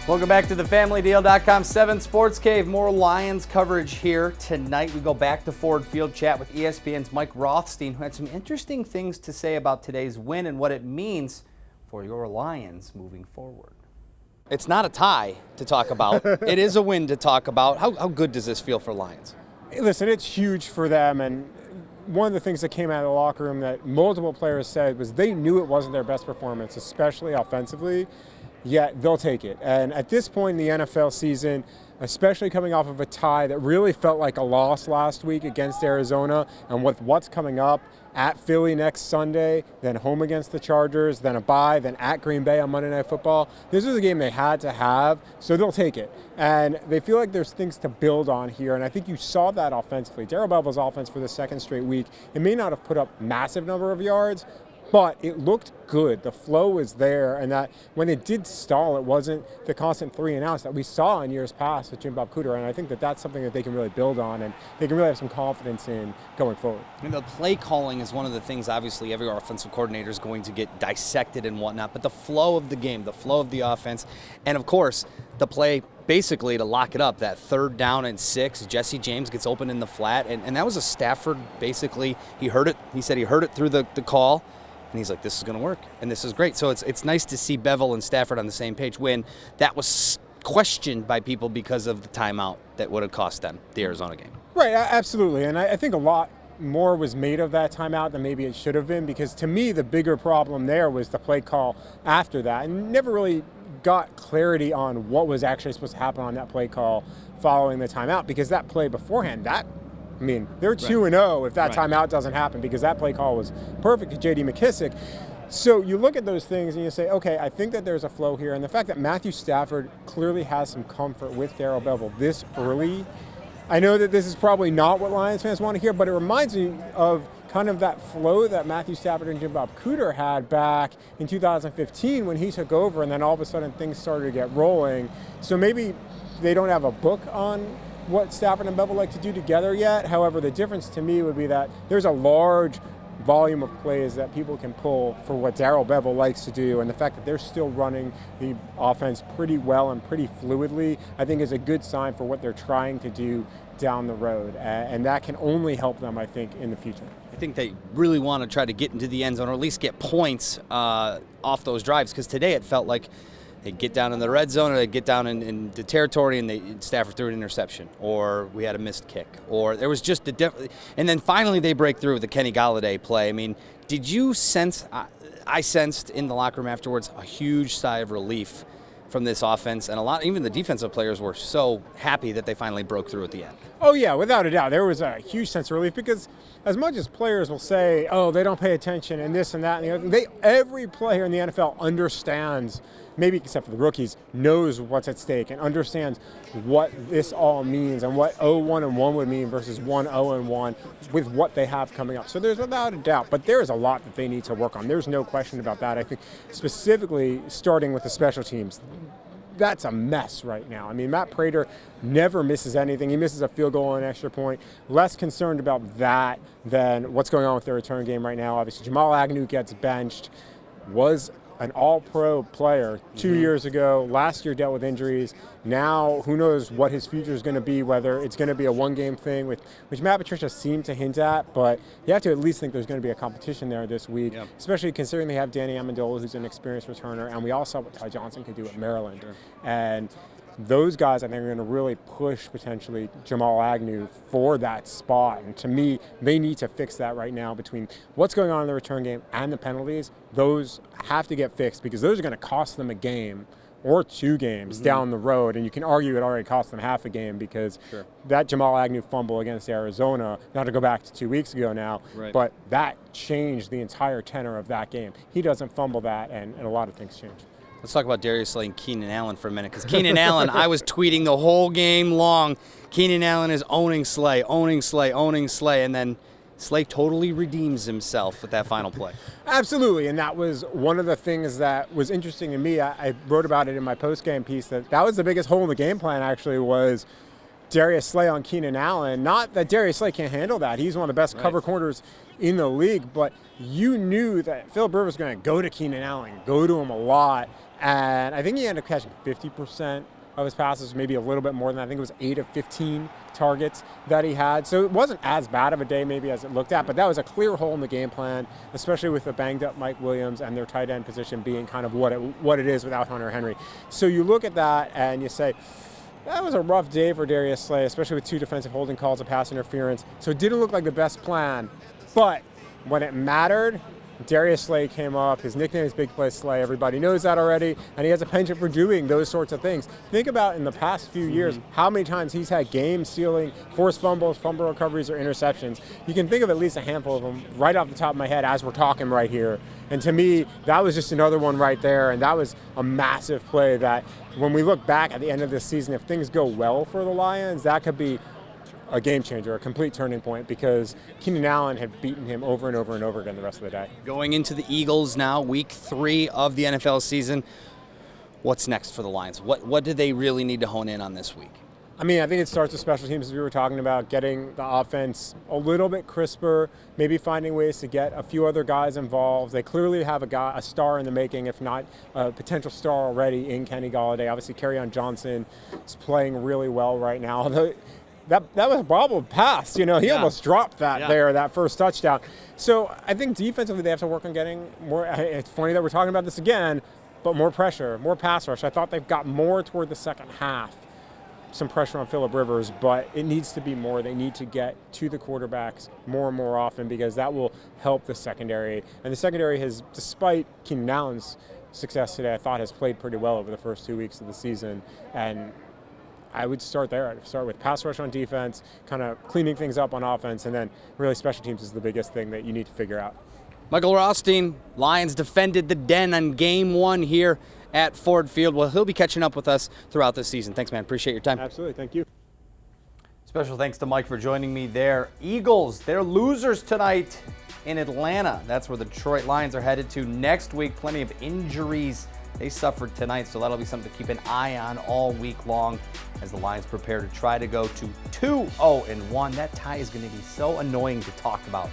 Welcome back to the FamilyDeal.com 7 Sports Cave. More Lions coverage here tonight. We go back to Ford Field, chat with ESPN's Mike Rothstein, who had some interesting things to say about today's win and what it means for your Lions moving forward. It's not a tie to talk about. It is a win to talk about. How good does this feel for Lions? Listen, it's huge for them, and one of the things that came out of the locker room that multiple players said was they knew it wasn't their best performance, especially offensively. Yet they'll take it. And at this point in the NFL season, especially coming off of a tie that really felt like a loss last week against Arizona, and with what's coming up at Philly next Sunday, then home against the Chargers, then a bye, then at Green Bay on Monday Night Football, this was a game they had to have, so they'll take it. And they feel like there's things to build on here, and I think you saw that offensively. Darrell Bevell's offense for the second straight week, it may not have put up massive number of yards, but it looked good. The flow was there, and that when it did stall, it wasn't the constant 3 and outs that we saw in years past with Jim Bob Cooter, and I think that that's something that they can really build on and they can really have some confidence in going forward. I mean, the play calling is one of the things, obviously, every offensive coordinator is going to get dissected and whatnot, but the flow of the game, the flow of the offense, and of course, the play basically to lock it up, that 3rd down and 6, Jesse James gets open in the flat, and that was a Stafford, basically, he heard it. He said he heard it through the call. And he's like, this is going to work, and this is great. So it's nice to see Bevell and Stafford on the same page when that was questioned by people because of the timeout that would have cost them the Arizona game. Right, absolutely. And I think a lot more was made of that timeout than maybe it should have been, because to me the bigger problem there was the play call after that, and never really got clarity on what was actually supposed to happen on that play call following the timeout, because that play beforehand, they're 2-0 if that timeout doesn't happen, because that play call was perfect to J.D. McKissic. So you look at those things and you say, okay, I think that there's a flow here. And the fact that Matthew Stafford clearly has some comfort with Darrell Bevell this early, I know that this is probably not what Lions fans want to hear, but it reminds me of kind of that flow that Matthew Stafford and Jim Bob Cooter had back in 2015 when he took over, and then all of a sudden things started to get rolling. So maybe they don't have a book on what Stafford and Bevell like to do together yet. However, the difference to me would be that there's a large volume of plays that people can pull for what Darrell Bevell likes to do, and the fact that they're still running the offense pretty well and pretty fluidly, I think is a good sign for what they're trying to do down the road, and that can only help them, I think, in the future. I think they really want to try to get into the end zone, or at least get points off those drives, because today it felt like they get down in the red zone, or they get down in the territory, and Stafford threw an interception, or we had a missed kick, or there was just and then finally they break through with the Kenny Golladay play. I mean, did you sense? I sensed in the locker room afterwards a huge sigh of relief from this offense, and even the defensive players were so happy that they finally broke through at the end. Oh yeah, without a doubt, there was a huge sense of relief, because as much as players will say, oh, they don't pay attention and this and that, and the other, every player in the NFL understands, maybe except for the rookies, knows what's at stake and understands what this all means and what 0-1-1 would mean versus 1-0-1 with what they have coming up. So there's without a doubt, but there's a lot that they need to work on. There's no question about that. I think specifically starting with the special teams, that's a mess right now. I mean, Matt Prater never misses anything. He misses a field goal and an extra point. Less concerned about that than what's going on with their return game right now. Obviously, Jamal Agnew gets benched, was an all-pro player 2 years ago. Last year dealt with injuries. Now, who knows what his future is going to be, whether it's going to be a one-game thing, which Matt Patricia seemed to hint at, but you have to at least think there's going to be a competition there this week, especially considering they have Danny Amendola, who's an experienced returner, and we all saw what Ty Johnson could do at Maryland. Sure. And those guys, I think, are going to really push potentially Jamal Agnew for that spot. And to me, they need to fix that right now between what's going on in the return game and the penalties. Those have to get fixed, because those are going to cost them a game or 2 games down the road. And you can argue it already cost them half a game, because that Jamal Agnew fumble against Arizona, not to go back to 2 weeks ago now, but that changed the entire tenor of that game. He doesn't fumble that, and a lot of things change. Let's talk about Darius Slay and Keenan Allen for a minute, because Keenan Allen, I was tweeting the whole game long, Keenan Allen is owning Slay, and then Slay totally redeems himself with that final play. Absolutely, and that was one of the things that was interesting to me. I wrote about it in my post-game piece, that was the biggest hole in the game plan, actually, was Darius Slay on Keenan Allen. Not that Darius Slay can't handle that. He's one of the best cover corners in the league, but you knew that Philip Rivers was going to go to Keenan Allen, go to him a lot, And I think he ended up catching 50% of his passes, maybe a little bit more than that. I think it was 8 of 15 targets that he had. So it wasn't as bad of a day maybe as it looked at, but that was a clear hole in the game plan, especially with the banged up Mike Williams and their tight end position being kind of what it is without Hunter Henry. So you look at that and you say, that was a rough day for Darius Slay, especially with 2 defensive holding calls of pass interference. So it didn't look like the best plan, but when it mattered, Darius Slay came up. His nickname is Big Play Slay. Everybody knows that already, and he has a penchant for doing those sorts of things. Think about in the past few years how many times he's had game-sealing forced fumbles, fumble recoveries, or interceptions. You can think of at least a handful of them right off the top of my head as we're talking right here. And to me, that was just another one right there, and that was a massive play that when we look back at the end of this season, if things go well for the Lions, that could be a game changer, a complete turning point, because Keenan Allen had beaten him over and over and over again the rest of the day. Going into the Eagles now, week 3 of the NFL season, what's next for the Lions? What do they really need to hone in on this week? I mean, I think it starts with special teams, as we were talking about, getting the offense a little bit crisper, maybe finding ways to get a few other guys involved. They clearly have a star in the making, if not a potential star already in Kenny Golladay. Obviously, Kerryon Johnson is playing really well right now, although that was a bobbled pass. He almost dropped that first touchdown. So I think defensively they have to work on getting more. It's funny that we're talking about this again, but more pressure, more pass rush. I thought they've got more toward the second half. Some pressure on Phillip Rivers, but it needs to be more. They need to get to the quarterbacks more and more often, because that will help the secondary. And the secondary has, despite Keenan Allen's success today, I thought has played pretty well over the first 2 weeks of the season. And I would start there. I'd start with pass rush on defense, kind of cleaning things up on offense, and then really special teams is the biggest thing that you need to figure out. Michael Rothstein, Lions defended the Den on game 1 here at Ford Field. Well, he'll be catching up with us throughout the season. Thanks, man. Appreciate your time. Absolutely. Thank you. Special thanks to Mike for joining me there. Eagles, they're losers tonight in Atlanta. That's where the Detroit Lions are headed to next week. Plenty of injuries they suffered tonight, so that'll be something to keep an eye on all week long as the Lions prepare to try to go to 2-0-1. That tie is going to be so annoying to talk about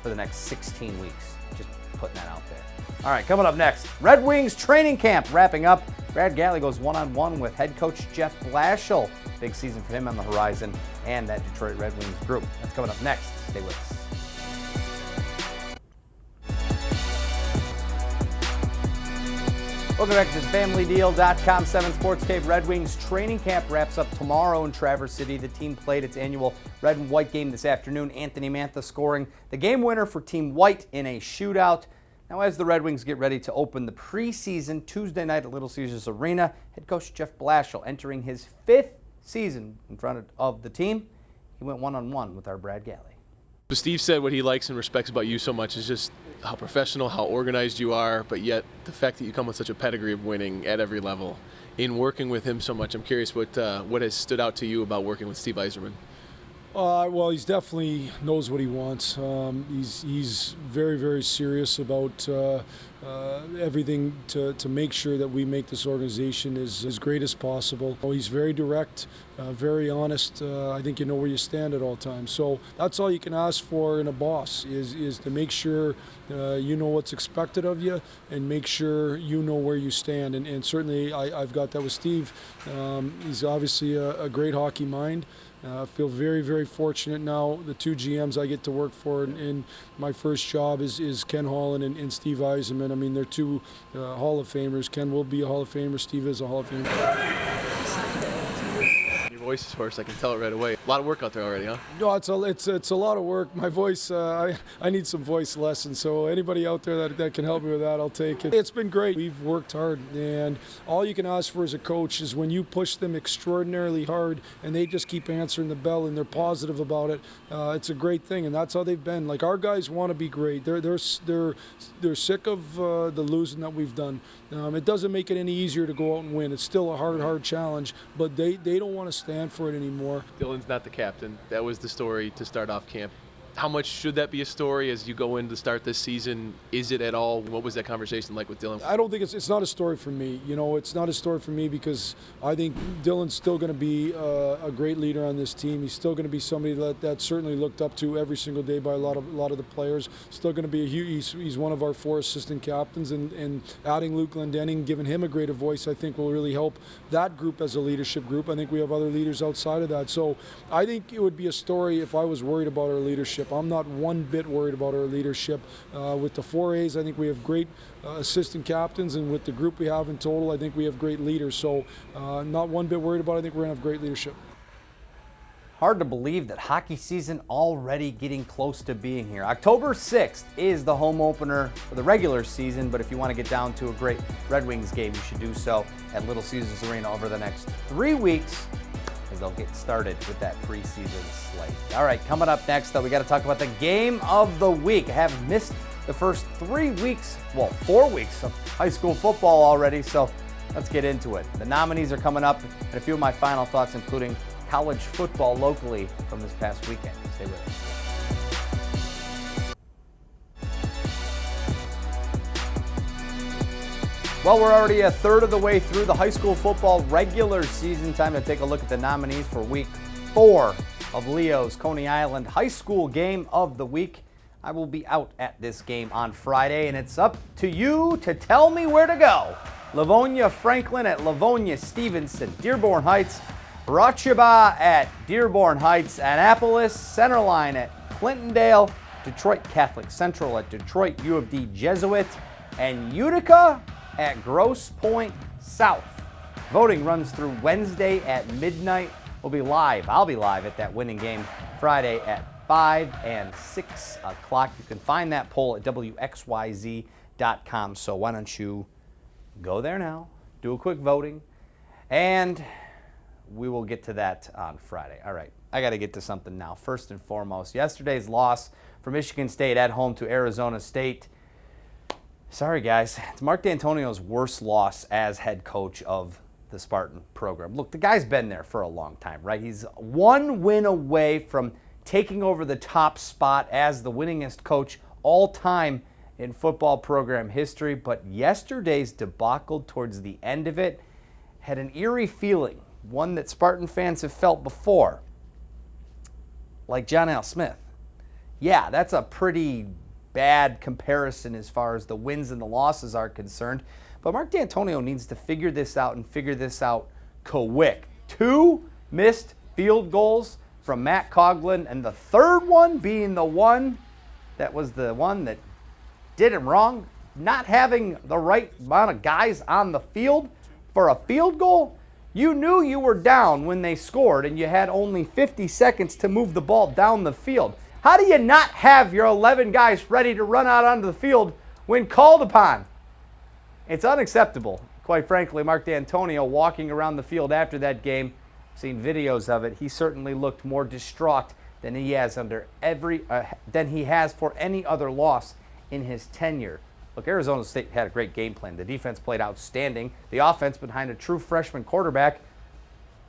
for the next 16 weeks. Just putting that out there. All right, coming up next, Red Wings training camp wrapping up. Brad Galley goes one-on-one with head coach Jeff Blashill. Big season for him on the horizon and that Detroit Red Wings group. That's coming up next. Stay with us. Welcome back to FamilyDeal.com. 7 Sports Cave Red Wings training camp wraps up tomorrow in Traverse City. The team played its annual red and white game this afternoon. Anthony Mantha scoring the game winner for Team White in a shootout. Now, as the Red Wings get ready to open the preseason Tuesday night at Little Caesars Arena, head coach Jeff Blashill entering his 5th season in front of the team. He went one-on-one with our Brad Galley. Steve said what he likes and respects about you so much is just how professional, how organized you are, but yet the fact that you come with such a pedigree of winning at every level. In working with him so much, I'm curious what has stood out to you about working with Steve Yzerman. Well, he's definitely knows what he wants. He's very, very serious about everything to make sure that we make this organization as great as possible. He's very direct, very honest. I think you know where you stand at all times. So that's all you can ask for in a boss is to make sure you know what's expected of you and make sure you know where you stand. And certainly I've got that with Steve. He's obviously a great hockey mind. I feel very, very fortunate now. The 2 GMs I get to work for in my first job is Ken Holland and Steve Yzerman. I mean, they're 2 Hall of Famers. Ken will be a Hall of Famer. Steve is a Hall of Famer. Your voice is hoarse. I can tell it right away. A lot of work out there already, huh? No, it's a lot of work. My voice, I need some voice lessons. So anybody out there that can help me with that, I'll take it. It's been great. We've worked hard, and all you can ask for as a coach is when you push them extraordinarily hard, and they just keep answering the bell and they're positive about it. It's a great thing, and that's how they've been. Like, our guys want to be great. They're sick of the losing that we've done. It doesn't make it any easier to go out and win. It's still a hard challenge, but they don't want to stand for it anymore. Dylan's not the captain. That was the story to start off camp. How much should that be a story as you go in to start this season? Is it at all? What was that conversation like with Dylan? I don't think it's not a story for me. You know, it's not a story for me because I think Dylan's still going to be a great leader on this team. He's still going to be somebody that's certainly looked up to every single day by a lot of the players. Still going to be he's one of our 4 assistant captains, and adding Luke Glendening, giving him a greater voice, I think will really help that group as a leadership group. I think we have other leaders outside of that. So I think it would be a story if I was worried about our leadership. I'm not one bit worried about our leadership. With the 4As, I think we have great assistant captains, and with the group we have in total, I think we have great leaders. So not one bit worried about it. I think we're going to have great leadership. Hard to believe that hockey season already getting close to being here. October 6th is the home opener for the regular season, but if you want to get down to a great Red Wings game, you should do so at Little Caesars Arena over the next 3 weeks, as they'll get started with that preseason slate. All right, coming up next, though, we got to talk about the game of the week. I have missed the first 4 weeks of high school football already, so let's get into it. The nominees are coming up, and a few of my final thoughts, including college football locally from this past weekend. Stay with us. Well, we're already a third of the way through the high school football regular season. Time to take a look at the nominees for week 4 of Leo's Coney Island High School Game of the Week. I will be out at this game on Friday, and it's up to you to tell me where to go. Livonia Franklin at Livonia Stevenson, Dearborn Heights, Rocheba at Dearborn Heights, Annapolis, Centerline at Clintondale, Detroit Catholic Central at Detroit U of D Jesuit, and Utica at Grosse Pointe South. Voting runs through Wednesday at midnight. We'll be live. I'll be live at that winning game Friday at 5 and 6 o'clock. You can find that poll at WXYZ.com. So why don't you go there now, do a quick voting, and we will get to that on Friday. All right, I got to get to something now. First and foremost, yesterday's loss for Michigan State at home to Arizona State. Sorry, guys. It's Mark Dantonio's worst loss as head coach of the Spartan program. Look, the guy's been there for a long time, right? He's 1 win away from taking over the top spot as the winningest coach all time in football program history. But yesterday's debacle towards the end of it had an eerie feeling, one that Spartan fans have felt before, like John L. Smith. Yeah, that's a pretty bad comparison as far as the wins and the losses are concerned. But Mark Dantonio needs to figure this out and figure this out quick. 2 missed field goals from Matt Coughlin, and the third one being the one that was the one that did him wrong, not having the right amount of guys on the field for a field goal. You knew you were down when they scored, and you had only 50 seconds to move the ball down the field. How do you not have your 11 guys ready to run out onto the field when called upon? It's unacceptable. Quite frankly, Mark Dantonio walking around the field after that game, seen videos of it, he certainly looked more distraught than he has for any other loss in his tenure. Look, Arizona State had a great game plan. The defense played outstanding. The offense, behind a true freshman quarterback,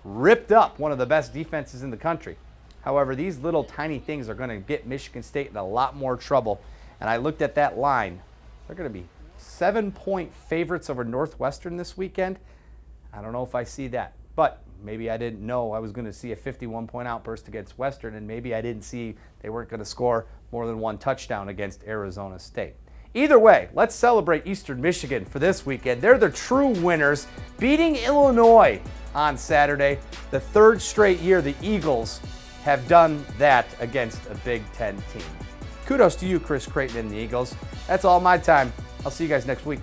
ripped up one of the best defenses in the country. However, these little tiny things are going to get Michigan State in a lot more trouble. And I looked at that line. They're going to be 7-point favorites over Northwestern this weekend. I don't know if I see that. But maybe I didn't know I was going to see a 51-point outburst against Western, and maybe I didn't see they weren't going to score more than 1 touchdown against Arizona State. Either way, let's celebrate Eastern Michigan for this weekend. They're the true winners, beating Illinois on Saturday. The 3rd straight year the Eagles have done that against a Big Ten team. Kudos to you, Chris Creighton and the Eagles. That's all my time. I'll see you guys next week.